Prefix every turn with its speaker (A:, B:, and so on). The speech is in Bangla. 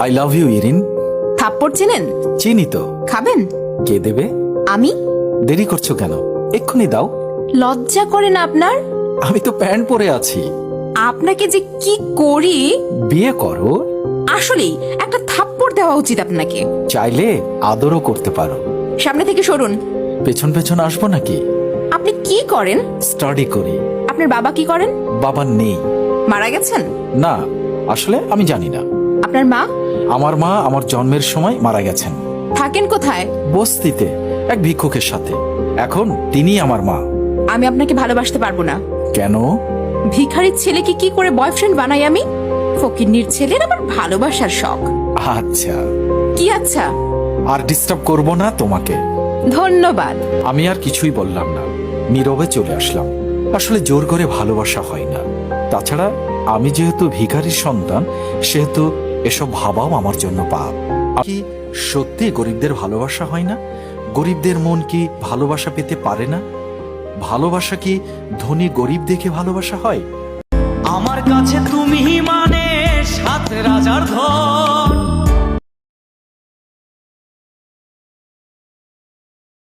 A: I love you Irin.
B: থাপ্পড় চেনেন?
A: চিনি তো।
B: খাবেন?
A: কে দেবে?
B: আমি।
A: দেরি করছো কেন? এক্ষুনি দাও।
B: লজ্জা করে না আপনার?
A: আমি তো প্যান্ট পরে আছি।
B: আপনাকে যে কি করি।
A: বিয়ে করো।
B: আসলেই একটা থাপ্পড় দেওয়া উচিত আপনাকে।
A: চাইলে আদরও করতে পারো।
B: সামনে থেকে সরুন।
A: পেছন পেছন আসবো নাকি?
B: আপনি কি করেন?
A: স্টাডি করি।
B: আপনার বাবা কি করেন?
A: বাবা নেই।
B: মারা গেছেন?
A: না, আসলে আমি জানি না।
B: আপনার মা?
A: আমার মা আমার জন্মের সময় মারা গেছেন।
B: থাকেন কোথায়?
A: বস্তিতে এক ভিক্ষুকের সাথে। এখন তিনি আমার মা।
B: আমি আপনাকে ভালোবাসতে পারবো না।
A: কেন?
B: ভিখারির ছেলেকে কি করে বয়ফ্রেন্ড বানাই আমি? ফকিন্নির ছেলের আমার ভালোবাসার শখ।
A: আচ্ছা,
B: কি আচ্ছা?
A: আর ডিস্টার্ব করব না তোমাকে।
B: ধন্যবাদ।
A: আমি আর কিছুই বললাম না, নীরবে চলে আসলাম। আসলে জোর করে ভালোবাসা হয় না। তাছাড়া আমি যেহেতু ভিখারির সন্তান, সেহেতু এসব ভাবাও আমার জন্য পাপ। কি সত্যি গরিবদের ভালোবাসা হয় না? গরিবদের মন কি ভালোবাসা পেতে পারে না? ভালোবাসা কি ধনী গরিব দেখে ভালোবাসা হয়?
C: আমার কাছে তুমি মানে সাত রাজার ধন।